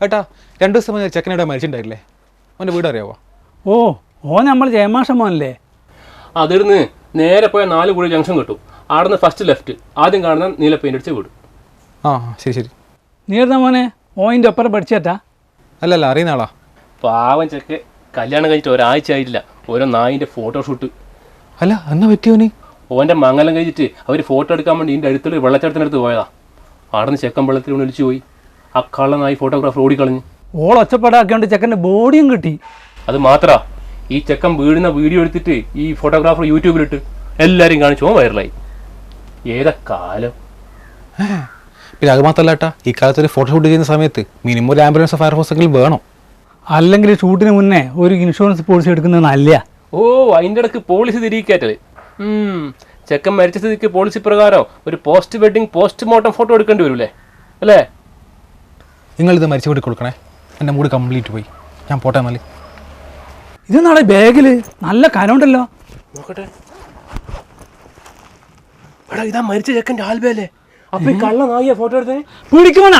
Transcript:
ഏട്ടാ 2 ദിവസം മുന്നേ ചെക്കനയുടെ മരിച്ചിട്ടുണ്ടായില്ലേ? അവൻ്റെ വീട് അറിയാവോ? ഓ നമ്മൾ ജയമാഷ മോനല്ലേ? അതിരുന്ന് നേരെ പോയ 4 കുഴി ജംഗ്ഷൻ കിട്ടും. അവിടെ നിന്ന് ഫസ്റ്റ് ലെഫ്റ്റ് ആദ്യം കാണുന്ന നീല പെയിൻ്റ് അടിച്ച വീട്. ശരി. നീ ഇരുന്ന മോനെ ഓയിൻ്റെ ഒപ്പരം പഠിച്ചേട്ടാ? അല്ലല്ല, അറിയുന്ന ആളാ. പാവൻ ചെക്ക് കല്യാണം കഴിഞ്ഞിട്ട് ഒരാഴ്ച ആയിട്ടില്ല, ഓരോ നായിൻ്റെ ഫോട്ടോഷൂട്ട്. അല്ല, എന്നാ പറ്റിയോന്? ഓൻ്റെ മംഗലം കഴിച്ചിട്ട് അവർ ഫോട്ടോ എടുക്കാൻ വേണ്ടി ഇതിൻ്റെ അടുത്തുള്ള വെള്ളച്ചാട്ടത്തിനടുത്ത് പോയതാ. അവിടെ നിന്ന് ചെക്കൻ വെള്ളത്തിൽ ഒളിച്ചു പോയി. ആ കള്ളനായി ഫോട്ടോഗ്രാഫർ ഓടിക്കളഞ്ഞു. ഒച്ചപ്പാടാക്കിയോണ്ട് ചെക്കൻ്റെ ബോഡിയും കിട്ടി. അത് മാത്രമാ, ഈ ചെക്കൻ വീഴുന്ന വീഡിയോ എടുത്തിട്ട് ഈ ഫോട്ടോഗ്രാഫർ യൂട്യൂബിലിട്ട് എല്ലാവരും കാണിച്ചു വൈറലായി. ഏതാ കാലം. പിന്നെ അത് മാത്രമല്ല ഏട്ടാ, ഈ കാലത്ത് ഒരു ഫോട്ടോഷൂട്ട് ചെയ്യുന്ന സമയത്ത് മിനിമം ഒരു ആംബുലൻസ് ഫയർഫോഴ്സ് എങ്കിലും വേണം. അല്ലെങ്കിൽ ഷൂട്ടിന് മുന്നേ ഒരു ഇൻഷുറൻസ് പോളിസി എടുക്കുന്നത് നല്ല. അതിൻ്റെ ഇടയ്ക്ക് പോളിസി തിരികേറ്റത്. ചെക്കൻ മരിച്ച സ്ഥിതിക്ക് പോളിസി പ്രകാരം ഒരു പോസ്റ്റ് വെഡിങ് പോസ്റ്റ്മോർട്ടം ഫോട്ടോ എടുക്കേണ്ടി വരൂലേ അല്ലേ? നിങ്ങളിത് മരിച്ചു വീട്ടിൽ കൊടുക്കണേ. എൻ്റെ മൂഡ് കംപ്ലീറ്റ് പോയി. ഞാൻ പോട്ടെ എന്നാൽ. ഇത് നാളെ ബാഗിൽ നല്ല കനമുണ്ടല്ലോ. നോക്കട്ടെ. എടാ, ഇതാ മരിച്ച ചെക്കൻ്റെ ആൽബല്ലേ? അപ്പൊ ഈ കള്ള നായിയ ഫോട്ടോ എടുത്തേ. പിടിക്കണ